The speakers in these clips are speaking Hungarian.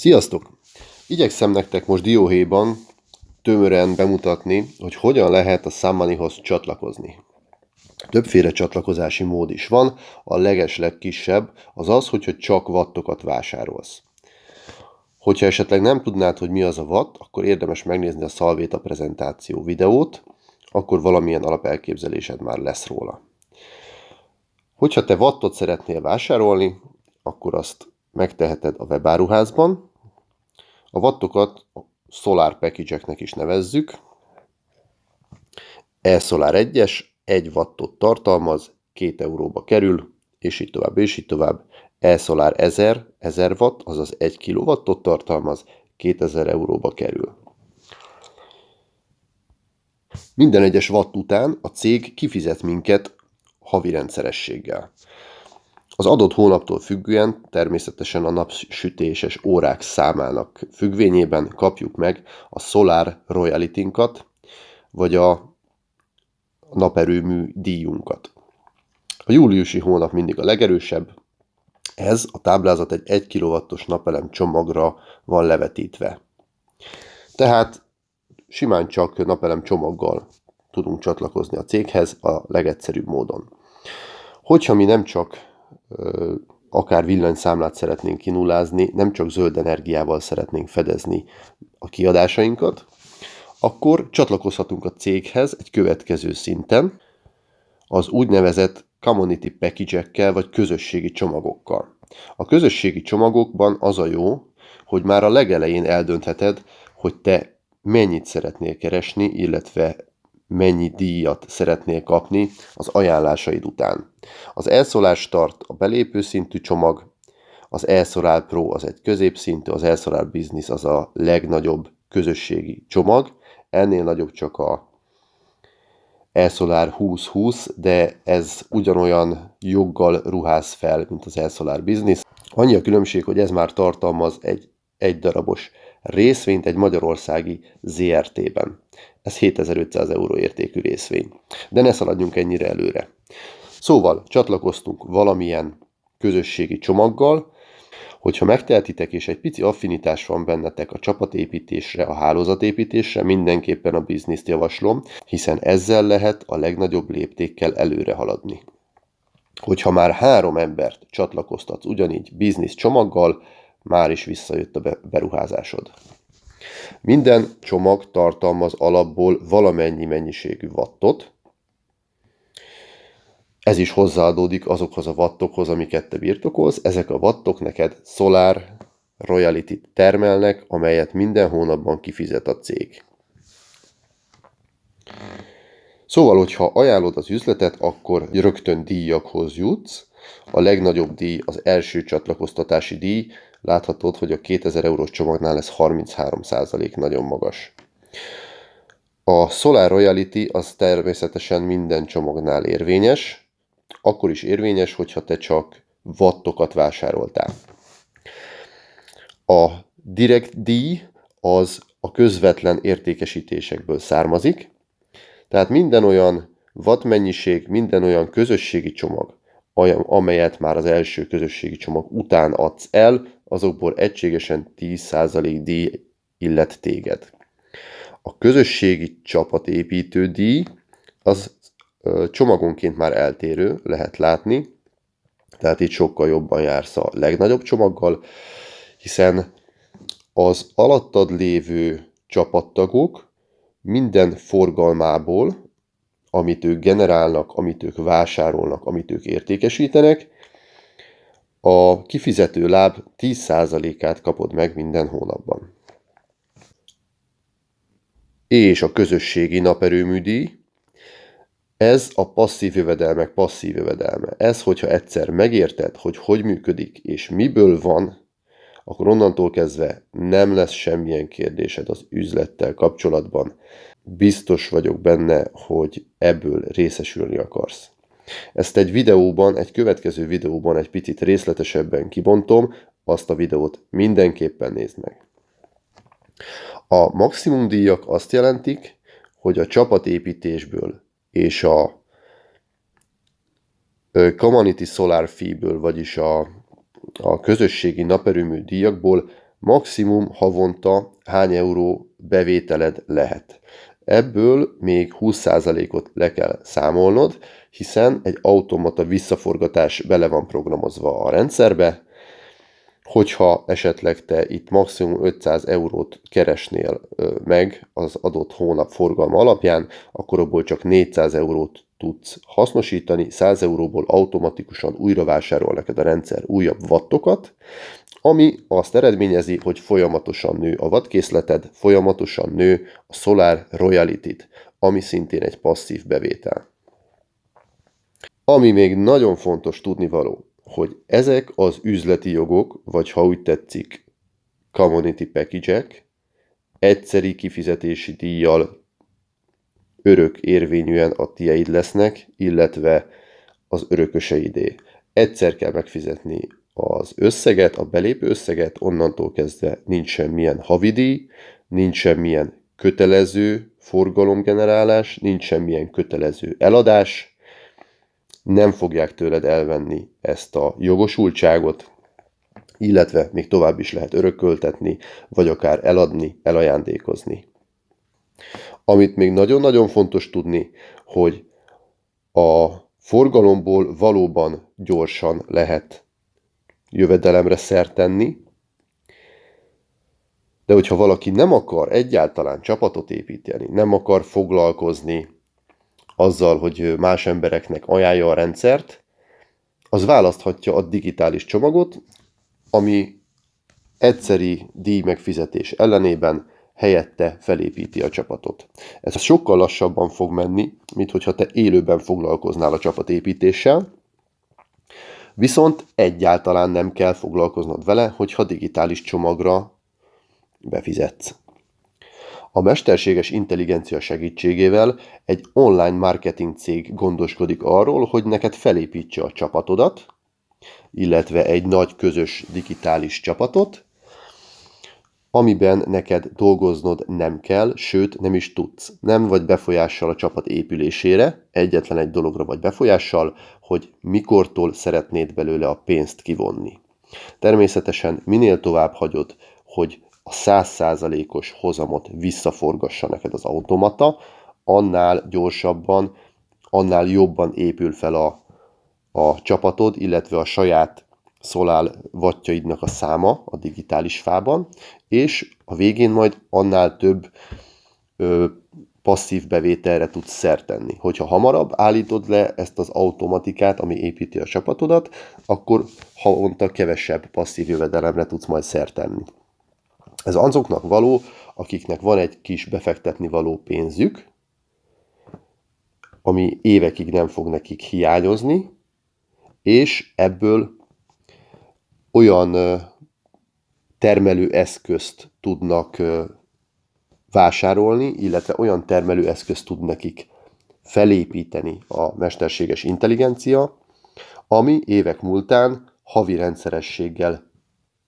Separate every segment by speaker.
Speaker 1: Sziasztok! Igyekszem nektek most dióhéjban tömören bemutatni, hogy hogyan lehet a Sunmoneyhoz csatlakozni. Többféle csatlakozási mód is van, a legkisebb az az, hogyha csak wattokat vásárolsz. Hogyha esetleg nem tudnád, hogy mi az a watt, akkor érdemes megnézni a Salvéta prezentáció videót, akkor valamilyen alapelképzelésed már lesz róla. Hogyha te wattot szeretnél vásárolni, akkor azt megteheted a webáruházban. A wattokat Solar Package-eknek is nevezzük. E-Solar 1-es 1 wattot tartalmaz, 2 euróba kerül, és így tovább, és így tovább. E-Solar 1000 watt, azaz 1 kilowattot tartalmaz, 2000 euróba kerül. Minden egyes watt után a cég kifizet minket havi rendszerességgel. Az adott hónaptól függően, természetesen a napsütéses órák számának függvényében kapjuk meg a Solar Royalty-nkat, vagy a naperőmű díjunkat. A júliusi hónap mindig a legerősebb, ez a táblázat egy 1 kW-os napelem csomagra van levetítve. Tehát simán csak napelem csomaggal tudunk csatlakozni a céghez a legegyszerűbb módon. Hogyha mi nem csak akár villanyszámlát szeretnénk kinullázni, nem csak zöld energiával szeretnénk fedezni a kiadásainkat, akkor csatlakozhatunk a céghez egy következő szinten, az úgynevezett community package-ekkel vagy közösségi csomagokkal. A közösségi csomagokban az a jó, hogy már a legelején eldöntheted, hogy te mennyit szeretnél keresni, illetve mennyi díjat szeretnél kapni az ajánlásaid után. Az E-Solar Start a belépő szintű csomag, az E-Solar Pro az egy középszintű, az E-Solar Business az a legnagyobb közösségi csomag, ennél nagyobb csak a E-Solar 2020, de ez ugyanolyan joggal ruház fel, mint az E-Solar Business. Annyi a különbség, hogy ez már tartalmaz egy darabos részvényt egy magyarországi ZRT-ben. Ez 7500 euró értékű részvény. De ne szaladjunk ennyire előre. Szóval csatlakoztunk valamilyen közösségi csomaggal, hogyha megtehetitek és egy pici affinitás van bennetek a csapatépítésre, a hálózatépítésre, mindenképpen a bizniszt javaslom, hiszen ezzel lehet a legnagyobb léptékkel előre haladni. Hogyha már 3 embert csatlakoztatsz ugyanígy biznisz csomaggal, már is visszajött a beruházásod. Minden csomag tartalmaz alapból valamennyi mennyiségű wattot. Ez is hozzáadódik azokhoz a wattokhoz, amiket te birtokolsz. Ezek a wattok neked Solar Royalty-t termelnek, amelyet minden hónapban kifizet a cég. Szóval, hogyha ajánlod az üzletet, akkor rögtön díjakhoz jutsz. A legnagyobb díj az első csatlakoztatási díj. Láthatod, hogy a 2000 eurós csomagnál ez 33%, nagyon magas. A Solar Royalty az természetesen minden csomagnál érvényes, akkor is érvényes, hogyha te csak wattokat vásároltál. A direkt díj az a közvetlen értékesítésekből származik, tehát minden olyan watt mennyiség, minden olyan közösségi csomag, amelyet már az első közösségi csomag után adsz el, azokból egységesen 10% díj illet téged. A közösségi csapatépítő díj az csomagonként már eltérő, lehet látni, tehát itt sokkal jobban jársz a legnagyobb csomaggal, hiszen az alattad lévő csapattagok minden forgalmából, amit ők generálnak, amit ők vásárolnak, amit ők értékesítenek, a kifizető láb 10%-át kapod meg minden hónapban. És a közösségi naperőműdíj, ez a passzív jövedelmek passzív jövedelme. Ez, hogyha egyszer megérted, hogy működik és miből van, akkor onnantól kezdve nem lesz semmilyen kérdésed az üzlettel kapcsolatban. Biztos vagyok benne, hogy ebből részesülni akarsz. Ezt egy következő videóban egy picit részletesebben kibontom, azt a videót mindenképpen nézd meg. A maximum díjak azt jelentik, hogy a csapatépítésből és a Community Solar Fee-ből, vagyis a közösségi naperőmű díjakból maximum havonta hány euró bevételed lehet. Ebből még 20%-ot le kell számolnod, hiszen egy automata visszaforgatás bele van programozva a rendszerbe. Hogyha esetleg te itt maximum 500 eurót keresnél meg az adott hónap forgalma alapján, akkor abból csak 400 eurót tudsz hasznosítani, 100 euróból automatikusan újra vásárol neked a rendszer újabb wattokat, ami azt eredményezi, hogy folyamatosan nő a wattkészleted, folyamatosan nő a Solar Royalty-t, ami szintén egy passzív bevétel. Ami még nagyon fontos tudnivaló, hogy ezek az üzleti jogok, vagy ha úgy tetszik, community package-ek, egyszeri kifizetési díjjal örök érvényűen a tieid lesznek, illetve az örököseidé. Egyszer kell megfizetni az összeget, a belépő összeget, onnantól kezdve nincs semmilyen havidíj, nincs semmilyen kötelező forgalomgenerálás, nincs semmilyen kötelező eladás, nem fogják tőled elvenni ezt a jogosultságot, illetve még tovább is lehet örököltetni, vagy akár eladni, elajándékozni. Amit még nagyon-nagyon fontos tudni, hogy a forgalomból valóban gyorsan lehet jövedelemre szert tenni, de hogyha valaki nem akar egyáltalán csapatot építeni, nem akar foglalkozni azzal, hogy más embereknek ajánlja a rendszert, az választhatja a digitális csomagot, ami egyszeri díj megfizetés ellenében helyette felépíti a csapatot. Ez sokkal lassabban fog menni, mint hogyha te élőben foglalkoznál a csapatépítéssel, viszont egyáltalán nem kell foglalkoznod vele, hogyha digitális csomagra befizetsz. A mesterséges intelligencia segítségével egy online marketing cég gondoskodik arról, hogy neked felépítse a csapatodat, illetve egy nagy közös digitális csapatot, amiben neked dolgoznod nem kell, sőt nem is tudsz. Nem vagy befolyással a csapat épülésére, egyetlen egy dologra vagy befolyással, hogy mikortól szeretnéd belőle a pénzt kivonni. Természetesen minél tovább hagyod, hogy a 100%-os hozamot visszaforgassa neked az automata, annál gyorsabban, annál jobban épül fel a csapatod, illetve a saját Solar wattjaidnak a száma a digitális fában, és a végén majd annál több passzív bevételre tudsz szert tenni. Hogyha hamarabb állítod le ezt az automatikát, ami építi a csapatodat, akkor havonta kevesebb passzív jövedelemre tudsz majd szert tenni. Ez azoknak való, akiknek van egy kis befektetni való pénzük, ami évekig nem fog nekik hiányozni, és ebből olyan termelőeszközt tudnak vásárolni, illetve olyan termelőeszközt tud nekik felépíteni a mesterséges intelligencia, ami évek múltán havi rendszerességgel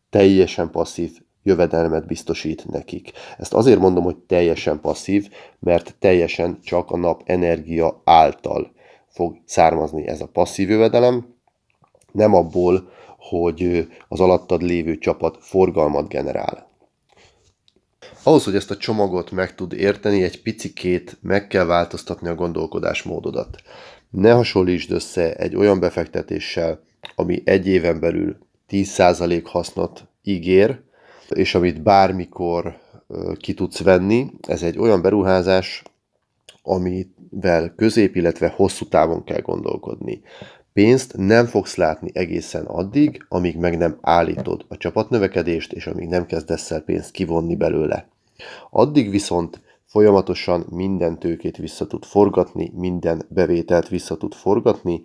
Speaker 1: teljesen passzív jövedelmet biztosít nekik. Ezt azért mondom, hogy teljesen passzív, mert teljesen csak a napenergia által fog származni ez a passzív jövedelem, nem abból, hogy az alattad lévő csapat forgalmat generál. Ahhoz, hogy ezt a csomagot meg tud érteni, egy picikét meg kell változtatni a gondolkodásmódodat. Ne hasonlítsd össze egy olyan befektetéssel, ami egy éven belül 10% hasznot ígér, és amit bármikor ki tudsz venni. Ez egy olyan beruházás, amivel közép, illetve hosszú távon kell gondolkodni. Pénzt nem fogsz látni egészen addig, amíg meg nem állítod a csapatnövekedést, és amíg nem kezdesz el pénzt kivonni belőle. Addig viszont folyamatosan minden tőkét vissza tud forgatni, minden bevételt vissza tud forgatni,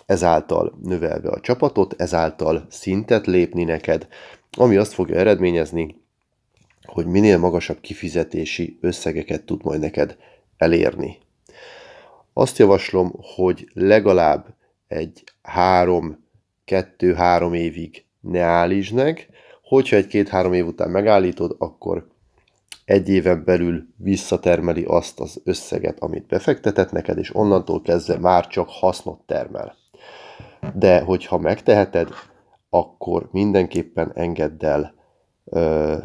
Speaker 1: ezáltal növelve a csapatot, ezáltal szintet lépni neked, ami azt fogja eredményezni, hogy minél magasabb kifizetési összegeket tud majd neked elérni. Azt javaslom, hogy legalább egy 2-3 évig ne állítsd meg, hogyha egy 2-3 év után megállítod, akkor egy éven belül visszatermeli azt az összeget, amit befektetett neked, és onnantól kezdve már csak hasznot termel. De hogyha megteheted, akkor mindenképpen engedd el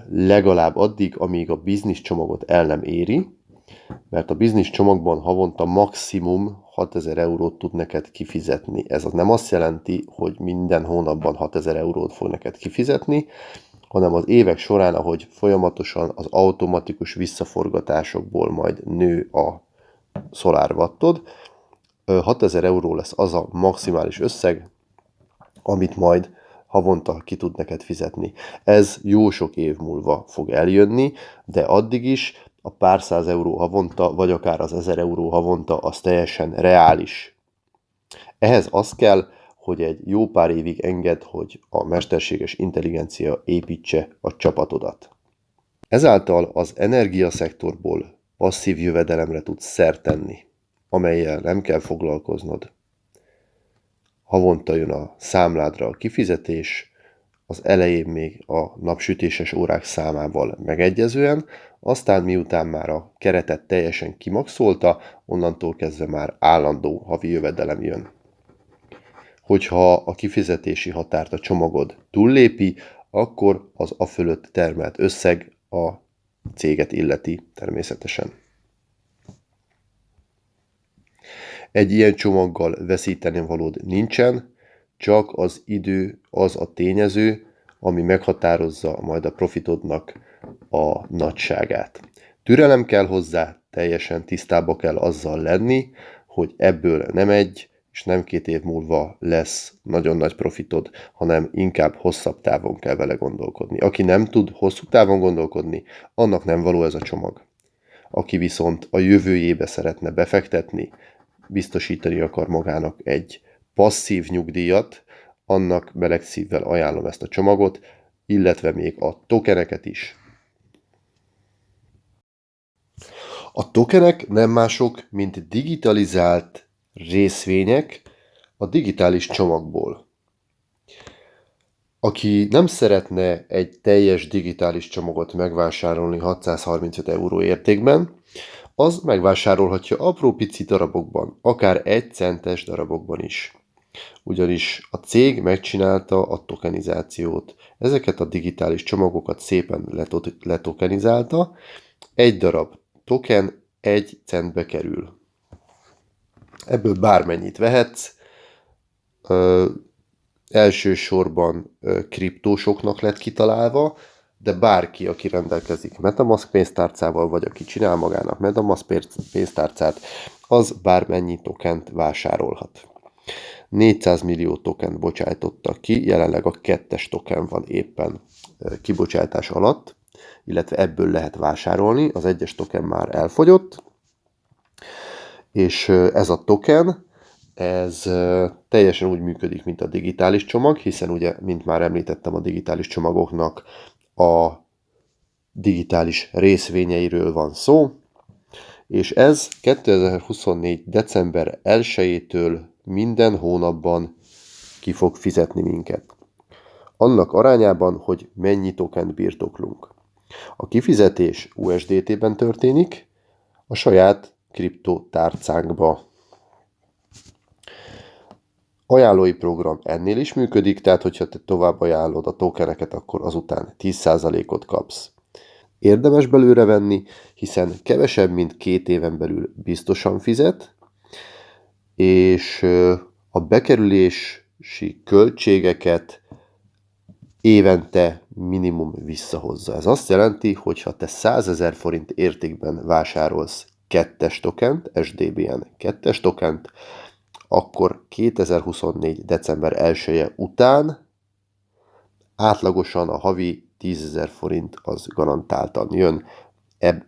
Speaker 1: legalább addig, amíg a biznisz csomagot el nem éri, mert a biznisz csomagban havonta maximum 6000 eurót tud neked kifizetni. Ez az nem azt jelenti, hogy minden hónapban 6000 eurót fog neked kifizetni, hanem az évek során, ahogy folyamatosan az automatikus visszaforgatásokból majd nő a szolárwattod, 6000 euró lesz az a maximális összeg, amit majd havonta ki tud neked fizetni. Ez jó sok év múlva fog eljönni, de addig is a pár száz euró havonta, vagy akár az 1000 euró havonta, az teljesen reális. Ehhez az kell, hogy egy jó pár évig engedd, hogy a mesterséges intelligencia építse a csapatodat. Ezáltal az energiaszektorból passzív jövedelemre tudsz szert tenni, amellyel nem kell foglalkoznod. Havonta jön a számládra a kifizetés, az elején még a napsütéses órák számával megegyezően, aztán miután már a keretet teljesen kimaxolta, onnantól kezdve már állandó havi jövedelem jön. Hogyha a kifizetési határt a csomagod túllépi, akkor az afölött termelt összeg a céget illeti természetesen. Egy ilyen csomaggal veszíteni valód nincsen, csak az idő az a tényező, ami meghatározza majd a profitodnak a nagyságát. Türelem kell hozzá, teljesen tisztába kell azzal lenni, hogy ebből nem egy és nem 2 év múlva lesz nagyon nagy profitod, hanem inkább hosszabb távon kell vele gondolkodni. Aki nem tud hosszú távon gondolkodni, annak nem való ez a csomag. Aki viszont a jövőjébe szeretne befektetni, biztosítani akar magának egy passzív nyugdíjat, annak meleg szívvel ajánlom ezt a csomagot, illetve még a tokeneket is. A tokenek nem mások, mint digitalizált részvények a digitális csomagból. Aki nem szeretne egy teljes digitális csomagot megvásárolni 635 euró értékben, az megvásárolhatja apró pici darabokban, akár 1 centes darabokban is. Ugyanis a cég megcsinálta a tokenizációt. Ezeket a digitális csomagokat szépen letokenizálta. Egy darab token 1 centbe kerül. Ebből bármennyit vehetsz. Elsősorban kriptósoknak lett kitalálva, de bárki, aki rendelkezik MetaMask pénztárcával, vagy aki csinál magának MetaMask pénztárcát, az bármennyi tokent vásárolhat. 400 millió tokent bocsájtottak ki, jelenleg a 2-es token van éppen kibocsátás alatt, illetve ebből lehet vásárolni, az 1-es token már elfogyott, és ez a token, ez teljesen úgy működik, mint a digitális csomag, hiszen ugye, mint már említettem, a digitális csomagoknak a digitális részvényeiről van szó, és ez 2024. december 1-től minden hónapban ki fog fizetni minket. Annak arányában, hogy mennyi tokent birtoklunk. A kifizetés USDT-ben történik, a saját kriptotárcánkba. Ajánlói program ennél is működik, tehát hogyha te tovább ajánlod a tokeneket, akkor azután 10%-ot kapsz. Érdemes belőle venni, hiszen kevesebb, mint 2 éven belül biztosan fizet, és a bekerülési költségeket évente minimum visszahozza. Ez azt jelenti, hogy ha te 100 000 forint értékben vásárolsz 2-es tokent, SDBN 2-es tokent, akkor 2024. december 1-e után átlagosan a havi 10 000 forint az garantáltan jön,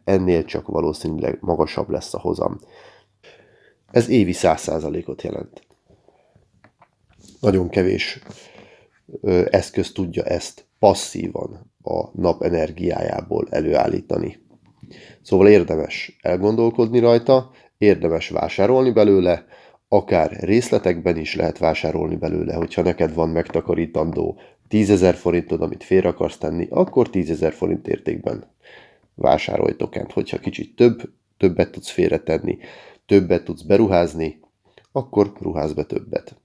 Speaker 1: ennél csak valószínűleg magasabb lesz a hozam. Ez évi 100%-ot jelent. Nagyon kevés eszköz tudja ezt passzívan a nap energiájából előállítani. Szóval érdemes elgondolkodni rajta, érdemes vásárolni belőle, akár részletekben is lehet vásárolni belőle, hogyha neked van megtakarítandó 10 000 forintod, amit félre akarsz tenni, akkor 10 000 forint értékben vásárolj tokent. Hogyha kicsit többet tudsz félretenni, többet tudsz beruházni, akkor ruházz be többet.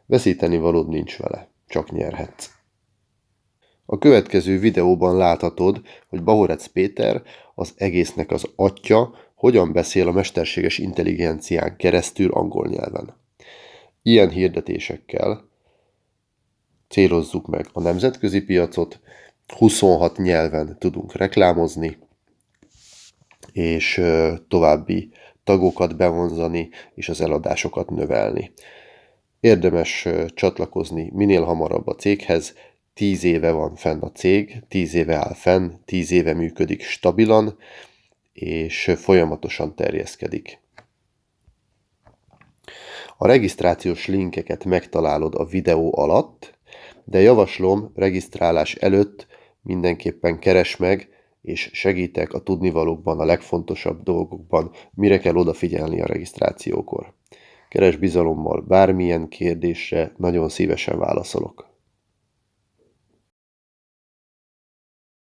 Speaker 1: Veszíteni valód nincs vele, csak nyerhetsz. A következő videóban láthatod, hogy Bahorec Péter, az egésznek az atya, hogyan beszél a mesterséges intelligencián keresztül angol nyelven. Ilyen hirdetésekkel célozzuk meg a nemzetközi piacot, 26 nyelven tudunk reklámozni, és további tagokat bevonzani, és az eladásokat növelni. Érdemes csatlakozni minél hamarabb a céghez, 10 éve van fenn a cég, 10 éve áll fenn, 10 éve működik stabilan, és folyamatosan terjeszkedik. A regisztrációs linkeket megtalálod a videó alatt, de javaslom, regisztrálás előtt mindenképpen keresd meg, és segítek a tudnivalókban, a legfontosabb dolgokban, mire kell odafigyelni a regisztrációkor. Keresd bizalommal, bármilyen kérdésre nagyon szívesen válaszolok.